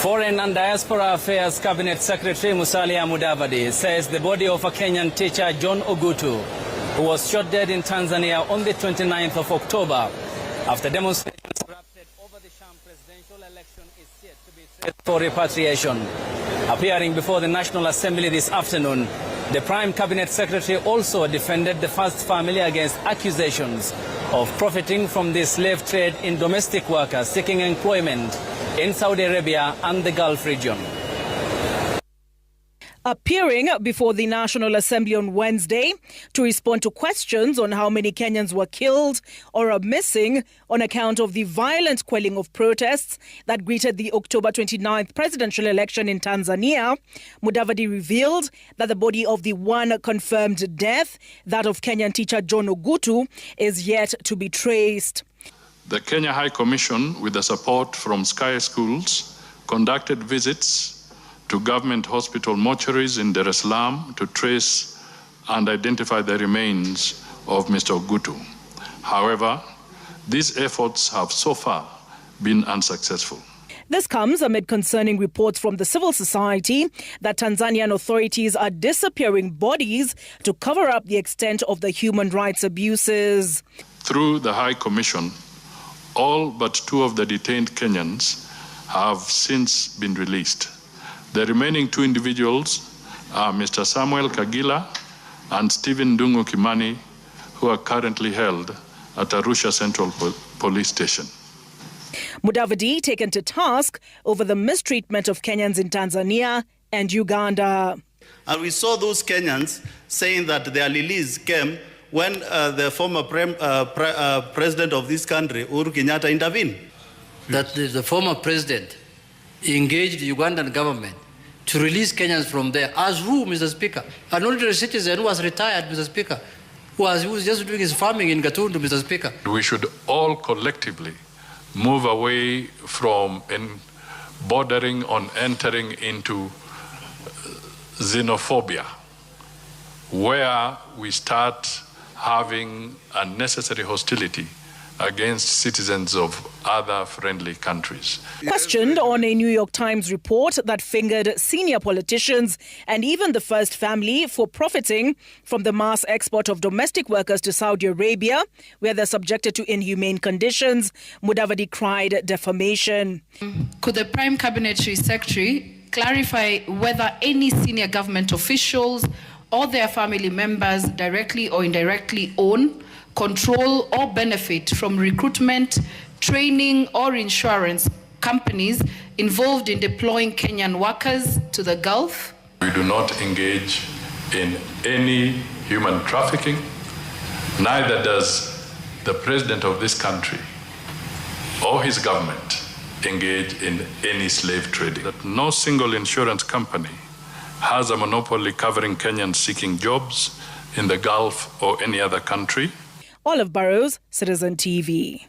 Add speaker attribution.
Speaker 1: Foreign and Diaspora Affairs Cabinet Secretary Musalia Mudavadi says the body of a Kenyan teacher, John Ogutu, who was shot dead in Tanzania on the 29th of October after demonstrations erupted over the sham presidential election, is yet to be traced for repatriation. Appearing before the National Assembly this afternoon, the Prime Cabinet Secretary also defended the first family against accusations of profiting from the slave trade in domestic workers seeking employment in Saudi Arabia and the Gulf region.
Speaker 2: Appearing before the National Assembly on Wednesday to respond to questions on how many Kenyans were killed or are missing on account of the violent quelling of protests that greeted the October 29th presidential election in Tanzania, Mudavadi revealed that the body of the one confirmed death, that of Kenyan teacher John Ogutu, is yet to be traced.
Speaker 3: The Kenya High Commission, with the support from Sky Schools, conducted visits to government hospital mortuaries in Dar es Salaam to trace and identify the remains of Mr. Ogutu. However, these efforts have so far been unsuccessful.
Speaker 2: This comes amid concerning reports from the civil society that Tanzanian authorities are disappearing bodies to cover up the extent of the human rights abuses.
Speaker 3: Through the High Commission, all but 2 of the detained Kenyans have since been released. The remaining 2 individuals are Mr. Samuel Kagila and Stephen Dungu Kimani, who are currently held at Arusha Central Police Station.
Speaker 2: Mudavadi taken to task over the mistreatment of Kenyans in Tanzania and Uganda.
Speaker 4: And we saw those Kenyans saying that their release came when the former president of this country, Uhuru Kenyatta, intervened.
Speaker 5: That the former president engaged the Ugandan government to release Kenyans from there. As who, Mr. Speaker? An ordinary citizen who was retired, Mr. Speaker, who was just doing his farming in Gatundu, Mr. Speaker.
Speaker 3: We should all collectively move away from bordering on entering into xenophobia, where we start having unnecessary hostility against citizens of other friendly countries.
Speaker 2: Questioned on a New York Times report that fingered senior politicians and even the first family for profiting from the mass export of domestic workers to Saudi Arabia, where they're subjected to inhumane conditions, Mudavadi cried defamation.
Speaker 6: Could the Prime Cabinet Secretary clarify whether any senior government officials or their family members directly or indirectly own, control or benefit from recruitment, training or insurance companies involved in deploying Kenyan workers to the Gulf?
Speaker 3: We do not engage in any human trafficking, neither does the president of this country or his government engage in any slave trading. That no single insurance company has a monopoly covering Kenyans seeking jobs in the Gulf or any other country.
Speaker 2: Olive Burrows, Citizen TV.